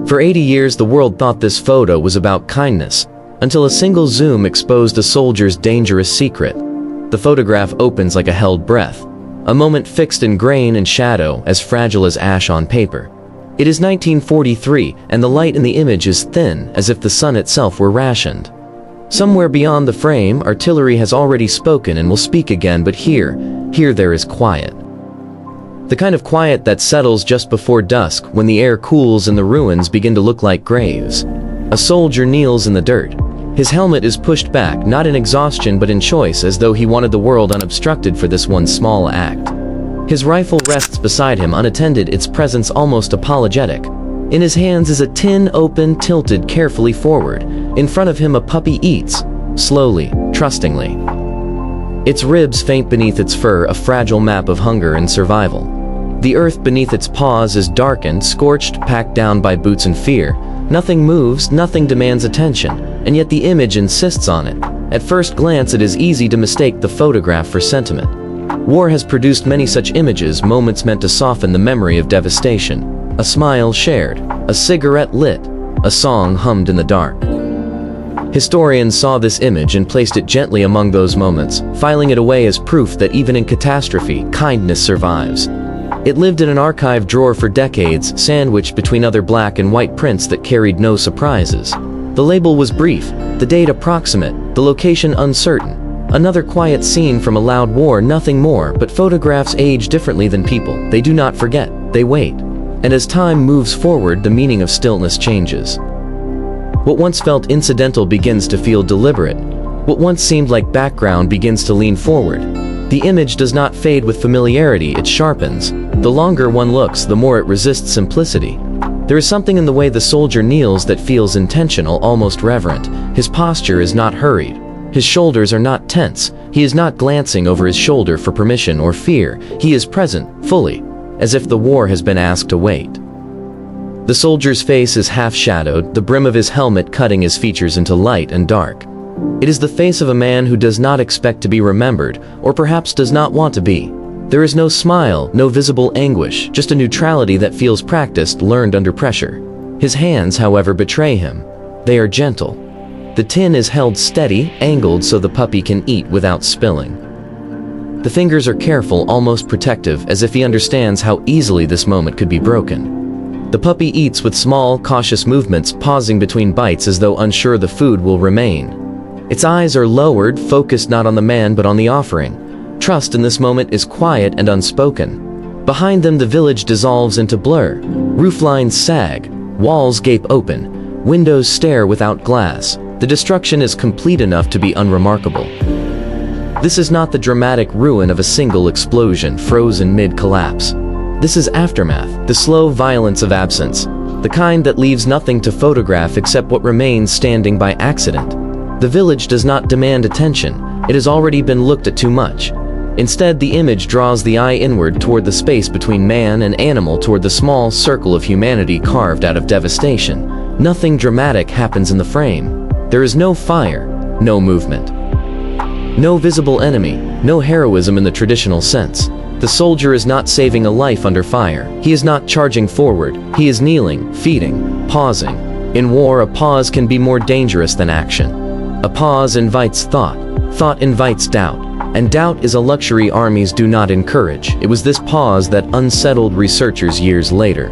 For 80 years, the world thought this photo was about kindness, until a single zoom exposed a soldier's dangerous secret. The photograph opens like a held breath, a moment fixed in grain and shadow, as fragile as ash on paper. It is 1943, and the light in the image is thin, as if the sun itself were rationed. Somewhere beyond the frame, artillery has already spoken and will speak again, but here there is quiet. The kind of quiet that settles just before dusk, when the air cools and the ruins begin to look like graves. A soldier kneels in the dirt. His helmet is pushed back, not in exhaustion but in choice, as though he wanted the world unobstructed for this one small act. His rifle rests beside him unattended, its presence almost apologetic. In his hands is a tin, open, tilted carefully forward. In front of him a puppy eats, slowly, trustingly. Its ribs faint beneath its fur, a fragile map of hunger and survival. The earth beneath its paws is darkened, scorched, packed down by boots and fear. Nothing moves, nothing demands attention, and yet the image insists on it. At first glance, it is easy to mistake the photograph for sentiment. War has produced many such images, moments meant to soften the memory of devastation. A smile shared, a cigarette lit, a song hummed in the dark. Historians saw this image and placed it gently among those moments, filing it away as proof that even in catastrophe, kindness survives. It lived in an archive drawer for decades, sandwiched between other black and white prints that carried no surprises. The label was brief, the date approximate, the location uncertain. Another quiet scene from a loud war, nothing more, but photographs age differently than people. They do not forget, they wait. And as time moves forward, the meaning of stillness changes. What once felt incidental begins to feel deliberate. What once seemed like background begins to lean forward. The image does not fade with familiarity, it sharpens. The longer one looks, the more it resists simplicity. There is something in the way the soldier kneels that feels intentional, almost reverent. His posture is not hurried. His shoulders are not tense. He is not glancing over his shoulder for permission or fear. He is present, fully, as if the war has been asked to wait. The soldier's face is half-shadowed, the brim of his helmet cutting his features into light and dark. It is the face of a man who does not expect to be remembered, or perhaps does not want to be. There is no smile, no visible anguish, just a neutrality that feels practiced, learned under pressure. His hands, however, betray him. They are gentle. The tin is held steady, angled so the puppy can eat without spilling. The fingers are careful, almost protective, as if he understands how easily this moment could be broken. The puppy eats with small, cautious movements, pausing between bites as though unsure the food will remain. Its eyes are lowered, focused not on the man but on the offering. Trust in this moment is quiet and unspoken. Behind them the village dissolves into blur. Rooflines sag, walls gape open, windows stare without glass. The destruction is complete enough to be unremarkable. This is not the dramatic ruin of a single explosion frozen mid-collapse. This is aftermath, the slow violence of absence, the kind that leaves nothing to photograph except what remains standing by accident. The village does not demand attention. It has already been looked at too much. Instead, the image draws the eye inward toward the space between man and animal, toward the small circle of humanity carved out of devastation. Nothing dramatic happens in the frame. There is no fire, no movement. No visible enemy, no heroism in the traditional sense. The soldier is not saving a life under fire. He is not charging forward. He is kneeling, feeding, pausing. In war, a pause can be more dangerous than action. A pause invites thought. Thought invites doubt. And doubt is a luxury armies do not encourage. It was this pause that unsettled researchers years later.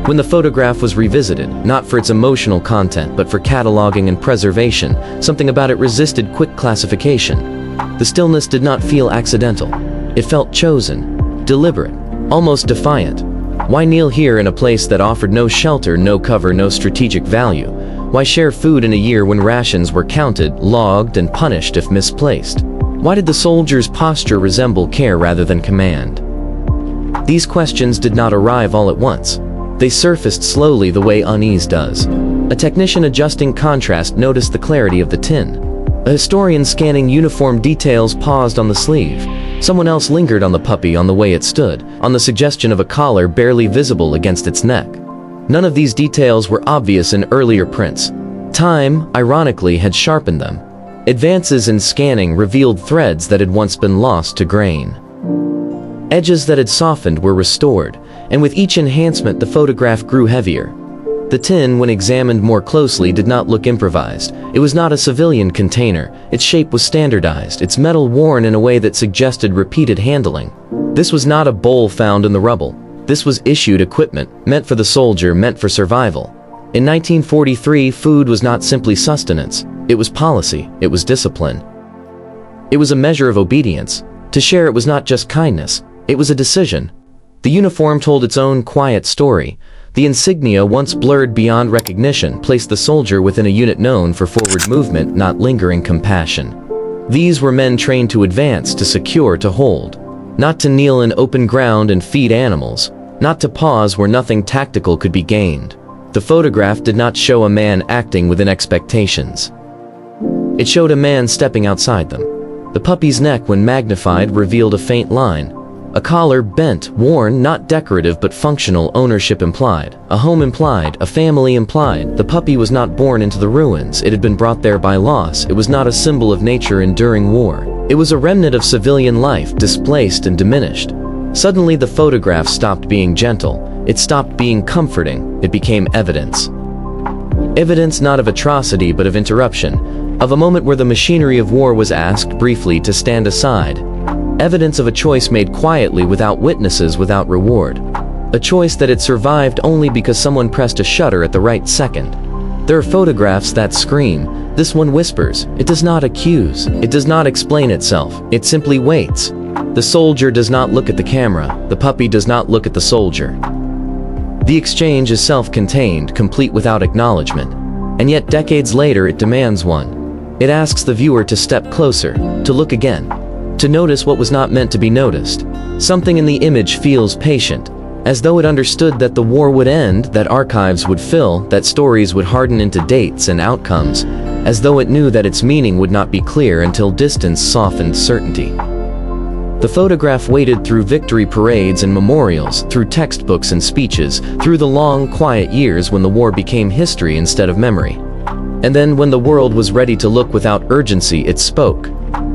When the photograph was revisited, not for its emotional content but for cataloging and preservation, something about it resisted quick classification. The stillness did not feel accidental. It felt chosen, deliberate, almost defiant. Why kneel here in a place that offered no shelter, no cover, no strategic value? Why share food in a year when rations were counted, logged, and punished if misplaced? Why did the soldier's posture resemble care rather than command? These questions did not arrive all at once. They surfaced slowly the way unease does. A technician adjusting contrast noticed the clarity of the tin. A historian scanning uniform details paused on the sleeve. Someone else lingered on the puppy, on the way it stood, on the suggestion of a collar barely visible against its neck. None of these details were obvious in earlier prints. Time, ironically, had sharpened them. Advances in scanning revealed threads that had once been lost to grain. Edges that had softened were restored, and with each enhancement the photograph grew heavier. The tin, when examined more closely, did not look improvised. It was not a civilian container. Its shape was standardized, its metal worn in a way that suggested repeated handling. This was not a bowl found in the rubble. This was issued equipment, meant for the soldier, meant for survival. In 1943, food was not simply sustenance. It was policy. It was discipline. It was a measure of obedience. To share it was not just kindness. It was a decision. The uniform told its own quiet story. The insignia, once blurred beyond recognition, placed the soldier within a unit known for forward movement, not lingering compassion. These were men trained to advance, to secure, to hold. Not to kneel in open ground and feed animals. Not to pause where nothing tactical could be gained. The photograph did not show a man acting within expectations. It showed a man stepping outside them. The puppy's neck, when magnified, revealed a faint line. A collar bent, worn, not decorative but functional, ownership implied. A home implied, a family implied. The puppy was not born into the ruins, it had been brought there by loss. It was not a symbol of nature enduring war. It was a remnant of civilian life, displaced and diminished. Suddenly the photograph stopped being gentle. It stopped being comforting. It became evidence. Evidence not of atrocity but of interruption. Of a moment where the machinery of war was asked briefly to stand aside. Evidence of a choice made quietly, without witnesses, without reward. A choice that had survived only because someone pressed a shutter at the right second. There are photographs that scream. This one whispers. It does not accuse. It does not explain itself. It simply waits. The soldier does not look at the camera. The puppy does not look at the soldier. The exchange is self-contained, complete without acknowledgement. And yet decades later it demands one. It asks the viewer to step closer, to look again. To notice what was not meant to be noticed. Something in the image feels patient, as though it understood that the war would end, that archives would fill, that stories would harden into dates and outcomes, as though it knew that its meaning would not be clear until distance softened certainty. The photograph waited through victory parades and memorials, through textbooks and speeches, through the long, quiet years when the war became history instead of memory. And then, when the world was ready to look without urgency, it spoke.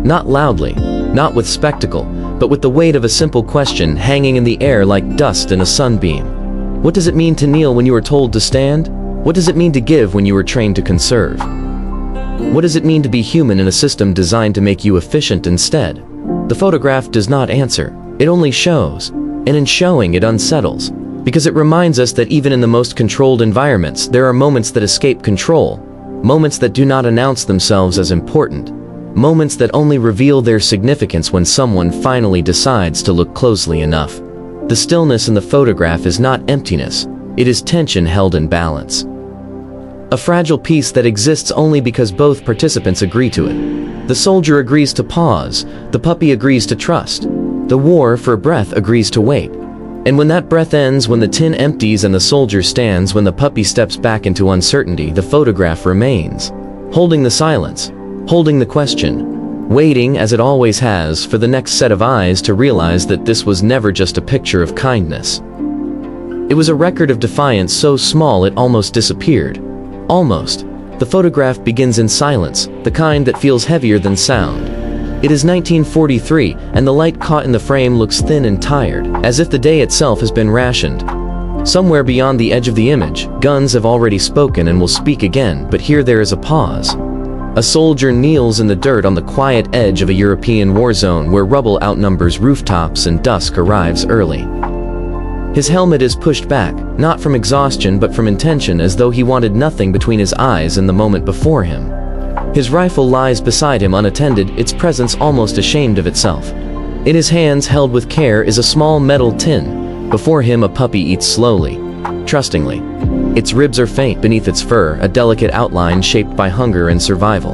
Not loudly, not with spectacle, but with the weight of a simple question hanging in the air like dust in a sunbeam. What does it mean to kneel when you are told to stand? What does it mean to give when you are trained to conserve? What does it mean to be human in a system designed to make you efficient instead? The photograph does not answer. It only shows. And in showing, it unsettles. Because it reminds us that even in the most controlled environments, there are moments that escape control. Moments that do not announce themselves as important. Moments that only reveal their significance when someone finally decides to look closely enough. The stillness in the photograph is not emptiness. It is tension held in balance. A fragile piece that exists only because both participants agree to it. The soldier agrees to pause. The puppy agrees to trust. The war, for a breath, agrees to wait. And when that breath ends, when the tin empties and the soldier stands, when the puppy steps back into uncertainty, the photograph remains. Holding the silence. Holding the question, waiting, as it always has, for the next set of eyes to realize that this was never just a picture of kindness. It was a record of defiance so small it almost disappeared. Almost. The photograph begins in silence, the kind that feels heavier than sound. It is 1943, and the light caught in the frame looks thin and tired, as if the day itself has been rationed. Somewhere beyond the edge of the image, guns have already spoken and will speak again, but here there is a pause. A soldier kneels in the dirt on the quiet edge of a European war zone where rubble outnumbers rooftops and dusk arrives early. His helmet is pushed back, not from exhaustion but from intention, as though he wanted nothing between his eyes and the moment before him. His rifle lies beside him unattended, its presence almost ashamed of itself. In his hands, held with care, is a small metal tin. Before him, a puppy eats slowly, trustingly. Its ribs are faint beneath its fur, a delicate outline shaped by hunger and survival.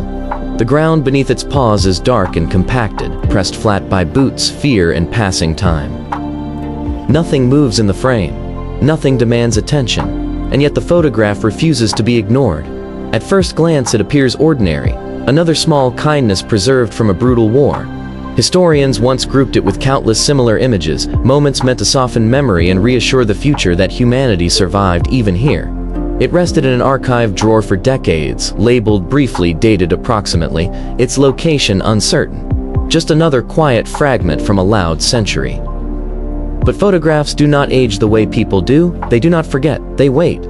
The ground beneath its paws is dark and compacted, pressed flat by boots, fear, and passing time. Nothing moves in the frame. Nothing demands attention. And yet the photograph refuses to be ignored. At first glance it appears ordinary, another small kindness preserved from a brutal war. Historians once grouped it with countless similar images, moments meant to soften memory and reassure the future that humanity survived even here. It rested in an archive drawer for decades, labeled briefly, dated approximately, its location uncertain. Just another quiet fragment from a loud century. But photographs do not age the way people do. They do not forget, they wait.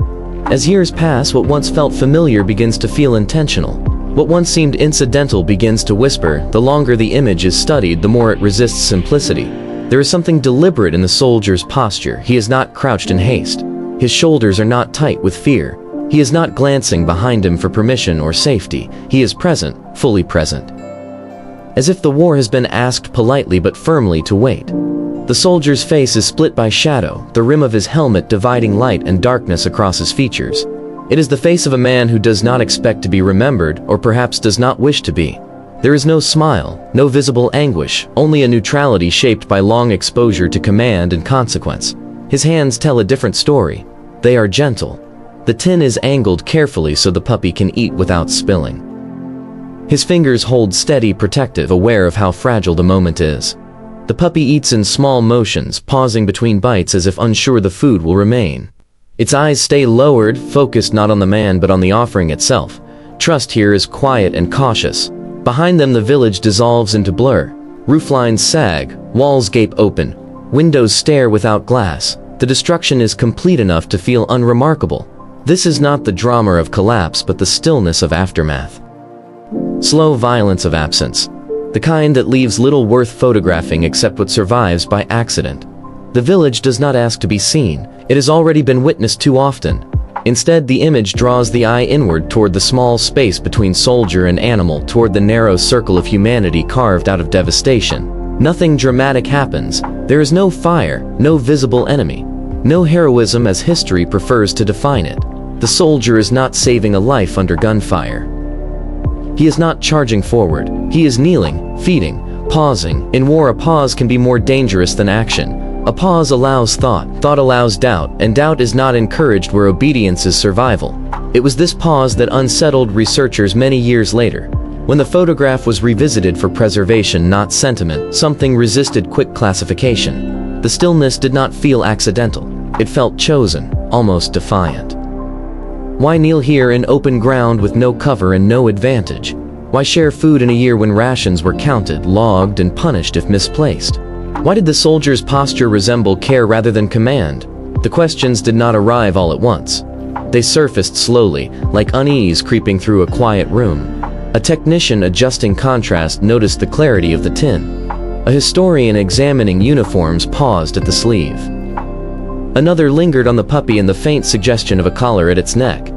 As years pass, what once felt familiar begins to feel intentional. What once seemed incidental begins to whisper. The longer the image is studied, the more it resists simplicity. There is something deliberate in the soldier's posture. He is not crouched in haste. His shoulders are not tight with fear. He is not glancing behind him for permission or safety. He is present, fully present. As if the war has been asked politely but firmly to wait. The soldier's face is split by shadow, the rim of his helmet dividing light and darkness across his features. It is the face of a man who does not expect to be remembered, or perhaps does not wish to be. There is no smile, no visible anguish, only a neutrality shaped by long exposure to command and consequence. His hands tell a different story. They are gentle. The tin is angled carefully so the puppy can eat without spilling. His fingers hold steady, protective, aware of how fragile the moment is. The puppy eats in small motions, pausing between bites as if unsure the food will remain. Its eyes stay lowered, focused not on the man but on the offering itself. Trust here is quiet and cautious. Behind them the village dissolves into blur. Rooflines sag, walls gape open, windows stare without glass. The destruction is complete enough to feel unremarkable. This is not the drama of collapse but the stillness of aftermath. Slow violence of absence. The kind that leaves little worth photographing except what survives by accident. The village does not ask to be seen. It has already been witnessed too often. Instead, the image draws the eye inward toward the small space between soldier and animal, toward the narrow circle of humanity carved out of devastation. Nothing dramatic happens. There is no fire, no visible enemy. No heroism as history prefers to define it. The soldier is not saving a life under gunfire. He is not charging forward. He is kneeling, feeding, pausing. In war, a pause can be more dangerous than action. A pause allows thought. Thought allows doubt, and doubt is not encouraged where obedience is survival. It was this pause that unsettled researchers many years later. When the photograph was revisited for preservation, not sentiment, something resisted quick classification. The stillness did not feel accidental. It felt chosen, almost defiant. Why kneel here in open ground with no cover and no advantage? Why share food in a year when rations were counted, logged, and punished if misplaced? Why did the soldier's posture resemble care rather than command? The questions did not arrive all at once. They surfaced slowly, like unease creeping through a quiet room. A technician adjusting contrast noticed the clarity of the tin. A historian examining uniforms paused at the sleeve. Another lingered on the puppy and the faint suggestion of a collar at its neck.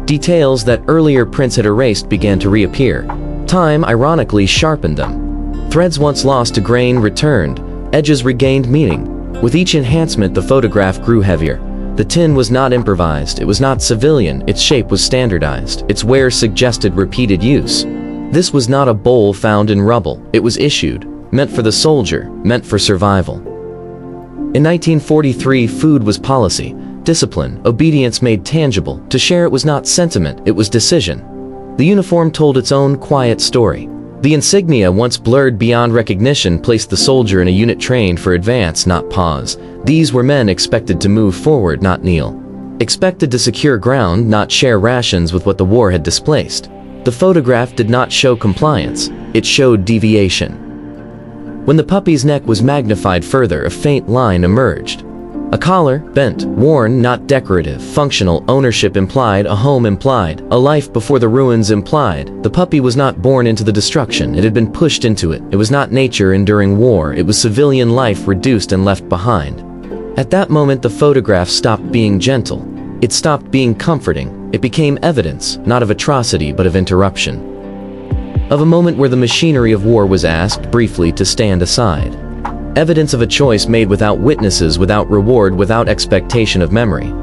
Details that earlier prints had erased began to reappear. Time, ironically, sharpened them. Threads once lost to grain returned. Edges regained meaning. With each enhancement, the photograph grew heavier. The tin was not improvised. It was not civilian. Its shape was standardized. Its wear suggested repeated use. This was not a bowl found in rubble. It was issued, meant for the soldier, meant for survival. In 1943, food was policy, discipline, obedience made tangible. To share it was not sentiment, it was decision. The uniform told its own quiet story. The insignia, once blurred beyond recognition, placed the soldier in a unit trained for advance, not pause. These were men expected to move forward, not kneel. Expected to secure ground, not share rations with what the war had displaced. The photograph did not show compliance, it showed deviation. When the puppy's neck was magnified further, a faint line emerged. A collar, bent, worn, not decorative, functional, ownership implied, a home implied, a life before the ruins implied. The puppy was not born into the destruction, it had been pushed into it. It was not nature enduring war, it was civilian life reduced and left behind. At that moment, the photograph stopped being gentle. It stopped being comforting. It became evidence, not of atrocity but of interruption. Of a moment where the machinery of war was asked, briefly, to stand aside. Evidence of a choice made without witnesses, without reward, without expectation of memory.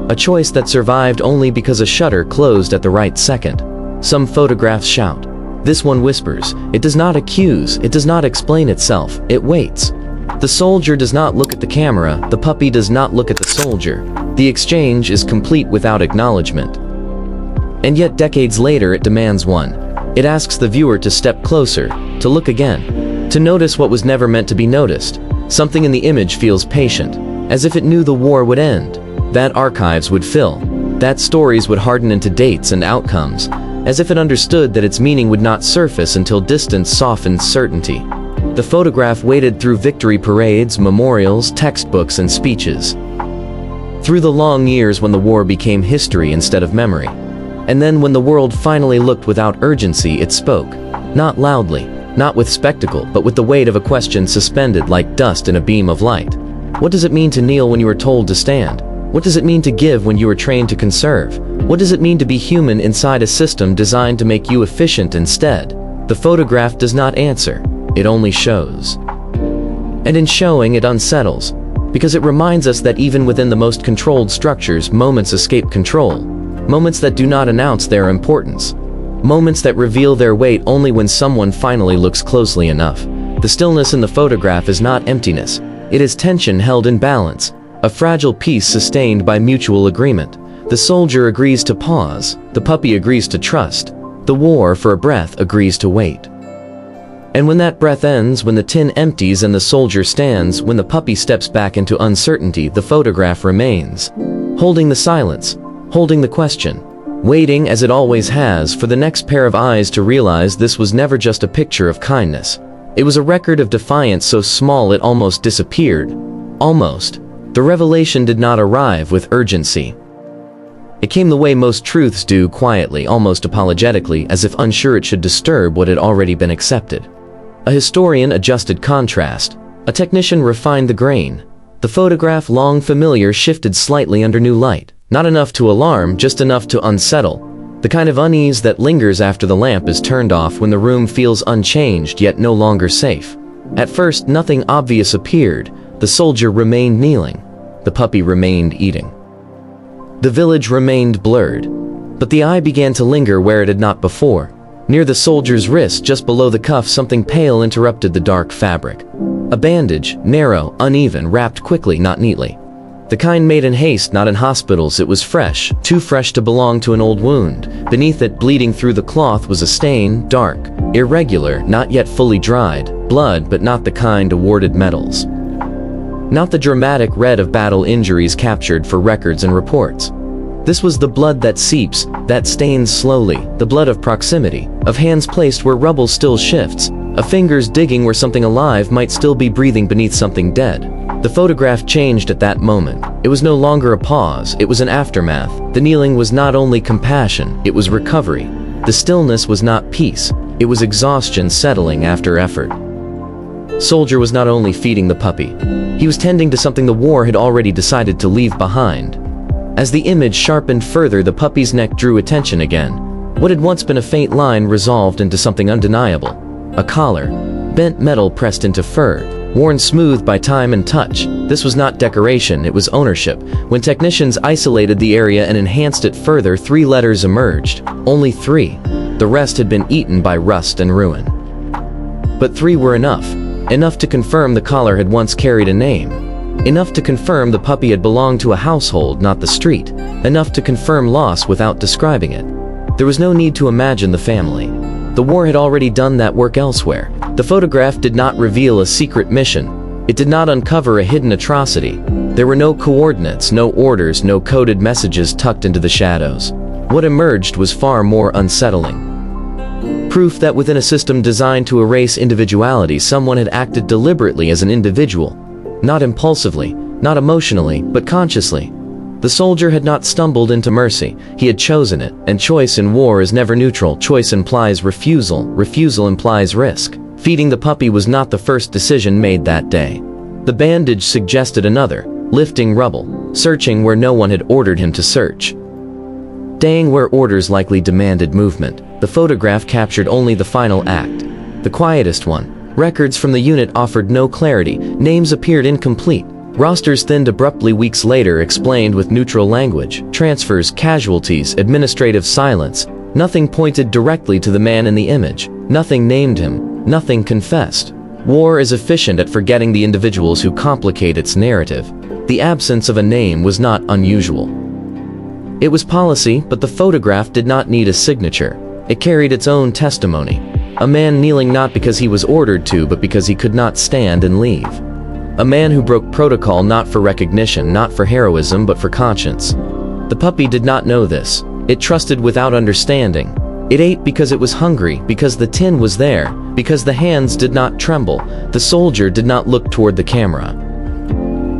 A choice that survived only because a shutter closed at the right second. Some photographs shout. This one whispers. It does not accuse. It does not explain itself. It waits. The soldier does not look at the camera. The puppy does not look at the soldier. The exchange is complete without acknowledgement. And yet decades later it demands one. It asks the viewer to step closer, to look again, to notice what was never meant to be noticed. Something in the image feels patient, as if it knew the war would end, that archives would fill, that stories would harden into dates and outcomes, as if it understood that its meaning would not surface until distance softened certainty. The photograph waded through victory parades, memorials, textbooks, and speeches. Through the long years when the war became history instead of memory. And then when the world finally looked without urgency, it spoke. Not loudly, not with spectacle, but with the weight of a question suspended like dust in a beam of light. What does it mean to kneel when you are told to stand? What does it mean to give when you are trained to conserve? What does it mean to be human inside a system designed to make you efficient instead? The photograph does not answer, it only shows. And in showing, it unsettles, because it reminds us that even within the most controlled structures, moments escape control. Moments that do not announce their importance. Moments that reveal their weight only when someone finally looks closely enough. The stillness in the photograph is not emptiness. It is tension held in balance, a fragile peace sustained by mutual agreement. The soldier agrees to pause, the puppy agrees to trust, the war for a breath agrees to wait. And when that breath ends, when the tin empties and the soldier stands, when the puppy steps back into uncertainty, the photograph remains, holding the silence, holding the question, waiting as it always has for the next pair of eyes to realize this was never just a picture of kindness. It was a record of defiance so small it almost disappeared. Almost. The revelation did not arrive with urgency. It came the way most truths do, quietly, almost apologetically, as if unsure it should disturb what had already been accepted. A historian adjusted contrast. A technician refined the grain. The photograph, long familiar, shifted slightly under new light. Not enough to alarm, just enough to unsettle. The kind of unease that lingers after the lamp is turned off when the room feels unchanged yet no longer safe. At first, nothing obvious appeared. The soldier remained kneeling. The puppy remained eating. The village remained blurred. But the eye began to linger where it had not before. Near the soldier's wrist, just below the cuff, something pale interrupted the dark fabric. A bandage, narrow, uneven, wrapped quickly, not neatly. The kind made in haste, not in hospitals. It was fresh, too fresh to belong to an old wound. Beneath it, bleeding through the cloth, was a stain, dark, irregular, not yet fully dried. Blood, but not the kind awarded medals. Not the dramatic red of battle injuries captured for records and reports. This was the blood that seeps, that stains slowly, the blood of proximity, of hands placed where rubble still shifts, of fingers digging where something alive might still be breathing beneath something dead. The photograph changed at that moment. It was no longer a pause, it was an aftermath. The kneeling was not only compassion, it was recovery. The stillness was not peace, it was exhaustion settling after effort. Soldier was not only feeding the puppy, he was tending to something the war had already decided to leave behind. As the image sharpened further, the puppy's neck drew attention again. What had once been a faint line resolved into something undeniable. A collar, bent metal pressed into fur, worn smooth by time and touch. This was not decoration, it was ownership. When technicians isolated the area and enhanced it further, 3 letters emerged. Only 3. The rest had been eaten by rust and ruin. But 3 were enough. Enough to confirm the collar had once carried a name. Enough to confirm the puppy had belonged to a household, not the street. Enough to confirm loss without describing it. There was no need to imagine the family. The war had already done that work elsewhere. The photograph did not reveal a secret mission. It did not uncover a hidden atrocity. There were no coordinates, no orders, no coded messages tucked into the shadows. What emerged was far more unsettling. Proof that within a system designed to erase individuality, someone had acted deliberately as an individual. Not impulsively, not emotionally, but consciously. The soldier had not stumbled into mercy, he had chosen it, and choice in war is never neutral. Choice implies refusal, refusal implies risk. Feeding the puppy was not the first decision made that day. The bandage suggested another, lifting rubble, searching where no one had ordered him to search. Staying where orders likely demanded movement. The photograph captured only the final act, the quietest one. Records from the unit offered no clarity, names appeared incomplete. Rosters thinned abruptly weeks later, explained with neutral language. Transfers, casualties, administrative silence. Nothing pointed directly to the man in the image. Nothing named him. Nothing confessed. War is efficient at forgetting the individuals who complicate its narrative. The absence of a name was not unusual. It was policy, but the photograph did not need a signature. It carried its own testimony. A man kneeling not because he was ordered to, but because he could not stand and leave. A man who broke protocol not for recognition, not for heroism, but for conscience. The puppy did not know this. It trusted without understanding. It ate because it was hungry, because the tin was there, because the hands did not tremble. The soldier did not look toward the camera.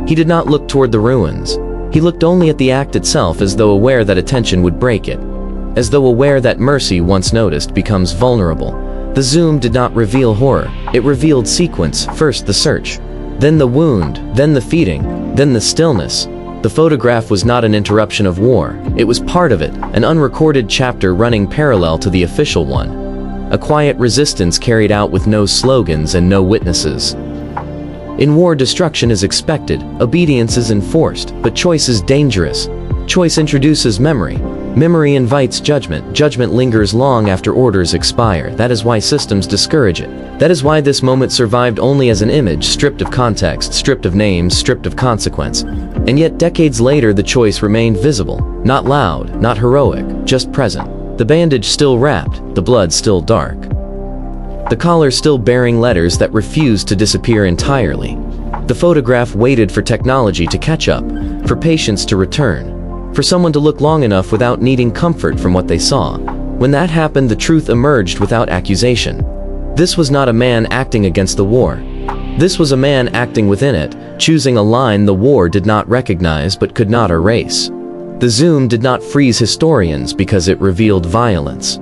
He did not look toward the ruins. He He looked only at the act itself, as though aware that attention would break it. As though aware that mercy, once noticed, becomes vulnerable. The zoom did not reveal horror. It revealed sequence: first the search, then the wound, then the feeding, then the stillness. The photograph was not an interruption of war. It was part of it, an unrecorded chapter running parallel to the official one. A quiet resistance carried out with no slogans and no witnesses. In war, destruction is expected, obedience is enforced, but choice is dangerous. Choice introduces memory. Memory invites judgment. Judgment lingers long after orders expire. That is why systems discourage it. That is why this moment survived only as an image, stripped of context, stripped of names, stripped of consequence. And yet decades later the choice remained visible. Not loud, not heroic, just present. The bandage still wrapped, the blood still dark. The collar still bearing letters that refused to disappear entirely. The photograph waited for technology to catch up, for patience to return, for someone to look long enough without needing comfort from what they saw. When that happened, the truth emerged without accusation. This was not a man acting against the war. This was a man acting within it, choosing a line the war did not recognize but could not erase. The zoom did not freeze historians because it revealed violence.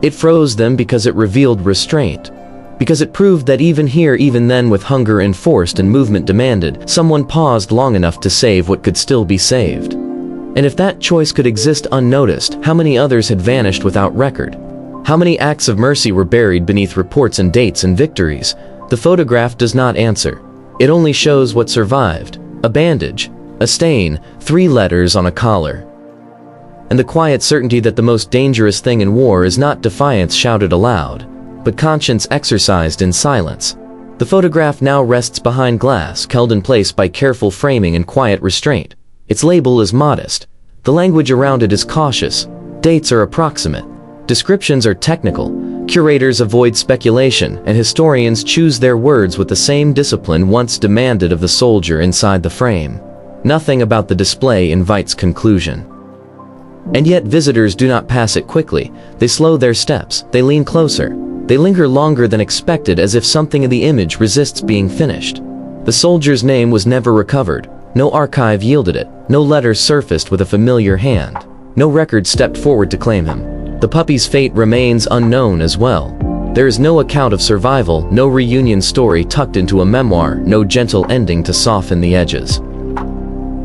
It froze them because it revealed restraint. Because it proved that even here, even then, with hunger enforced and movement demanded, someone paused long enough to save what could still be saved. And if that choice could exist unnoticed, how many others had vanished without record? How many acts of mercy were buried beneath reports and dates and victories? The photograph does not answer. It only shows what survived: a bandage, a stain, 3 letters on a collar. And the quiet certainty that the most dangerous thing in war is not defiance shouted aloud, but conscience exercised in silence. The photograph now rests behind glass, held in place by careful framing and quiet restraint. Its label is modest. The language around it is cautious. Dates are approximate. Descriptions are technical. Curators avoid speculation, and historians choose their words with the same discipline once demanded of the soldier inside the frame. Nothing about the display invites conclusion. And yet visitors do not pass it quickly. They slow their steps. They lean closer. They linger longer than expected, as if something in the image resists being finished. The soldier's name was never recovered. No archive yielded it. No letter surfaced with a familiar hand. No record stepped forward to claim him. The puppy's fate remains unknown as well. There is no account of survival, no reunion story tucked into a memoir, no gentle ending to soften the edges.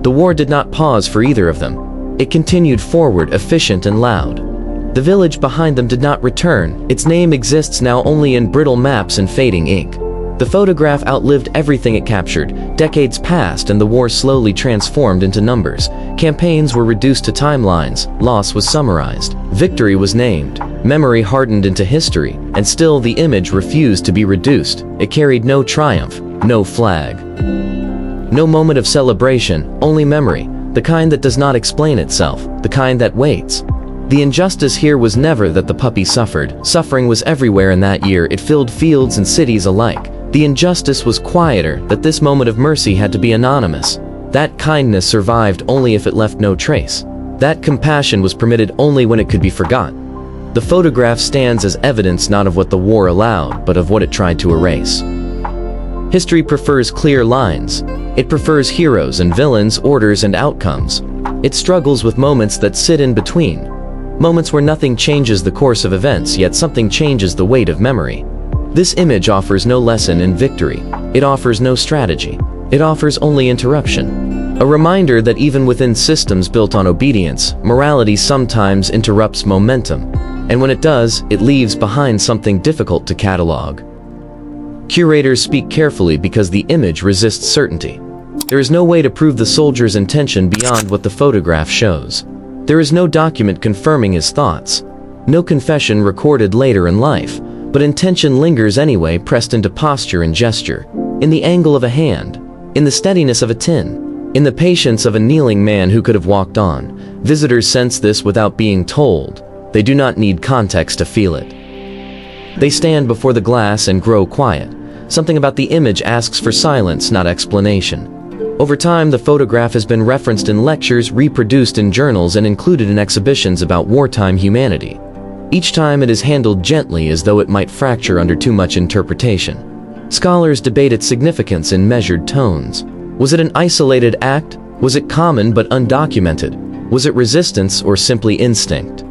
The war did not pause for either of them. It continued forward, efficient and loud. The village behind them did not return. Its name exists now only in brittle maps and fading ink. The photograph outlived everything it captured. Decades passed and the war slowly transformed into numbers. Campaigns were reduced to timelines. Loss was summarized. Victory was named. Memory hardened into history. And still the image refused to be reduced. It carried no triumph, no flag. No moment of celebration, only memory. The kind that does not explain itself. The kind that waits. The injustice here was never that the puppy suffered. Suffering was everywhere in that year. It filled fields and cities alike. The injustice was quieter, that this moment of mercy had to be anonymous. That kindness survived only if it left no trace. That compassion was permitted only when it could be forgotten. The photograph stands as evidence not of what the war allowed, but of what it tried to erase. History prefers clear lines. It prefers heroes and villains, orders and outcomes. It struggles with moments that sit in between. Moments where nothing changes the course of events, yet something changes the weight of memory. This image offers no lesson in victory. It offers no strategy. It offers only interruption. A reminder that even within systems built on obedience, morality sometimes interrupts momentum. And when it does, it leaves behind something difficult to catalog. Curators speak carefully because the image resists certainty. There is no way to prove the soldier's intention beyond what the photograph shows. There is no document confirming his thoughts. No confession recorded later in life. But intention lingers anyway, pressed into posture and gesture. In the angle of a hand. In the steadiness of a tin. In the patience of a kneeling man who could have walked on. Visitors sense this without being told. They do not need context to feel it. They stand before the glass and grow quiet. Something about the image asks for silence, not explanation. Over time, the photograph has been referenced in lectures, reproduced in journals, and included in exhibitions about wartime humanity. Each time it is handled gently, as though it might fracture under too much interpretation. Scholars debate its significance in measured tones. Was it an isolated act? Was it common but undocumented? Was it resistance or simply instinct?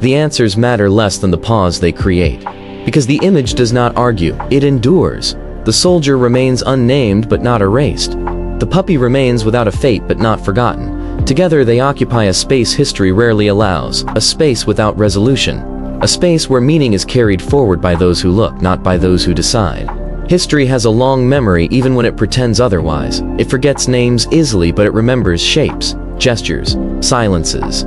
The answers matter less than the pause they create. Because the image does not argue, it endures. The soldier remains unnamed but not erased. The puppy remains without a fate but not forgotten. Together they occupy a space history rarely allows, a space without resolution. A space where meaning is carried forward by those who look, not by those who decide. History has a long memory even when it pretends otherwise. It forgets names easily, but it remembers shapes, gestures, silences.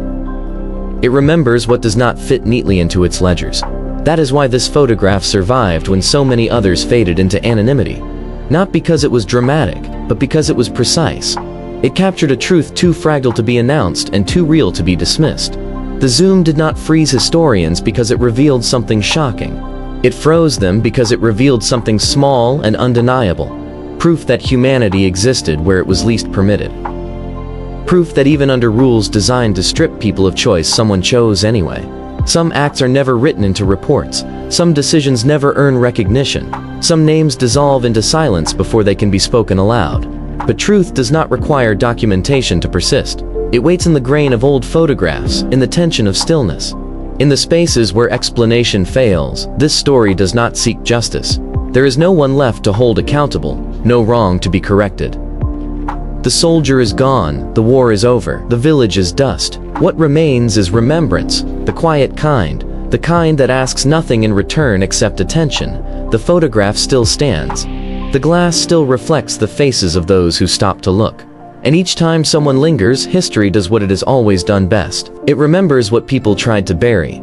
It remembers what does not fit neatly into its ledgers. That is why this photograph survived when so many others faded into anonymity. Not because it was dramatic, but because it was precise. It captured a truth too fragile to be announced and too real to be dismissed. The zoom did not freeze historians because it revealed something shocking. It froze them because it revealed something small and undeniable. Proof that humanity existed where it was least permitted. Proof that even under rules designed to strip people of choice, someone chose anyway. Some acts are never written into reports. Some decisions never earn recognition. Some names dissolve into silence before they can be spoken aloud. But truth does not require documentation to persist. It waits in the grain of old photographs, in the tension of stillness. In the spaces where explanation fails, this story does not seek justice. There is no one left to hold accountable, no wrong to be corrected. The soldier is gone, the war is over, the village is dust. What remains is remembrance, the quiet kind, the kind that asks nothing in return except attention. The photograph still stands. The glass still reflects the faces of those who stop to look. And each time someone lingers, history does what it has always done best. It remembers what people tried to bury,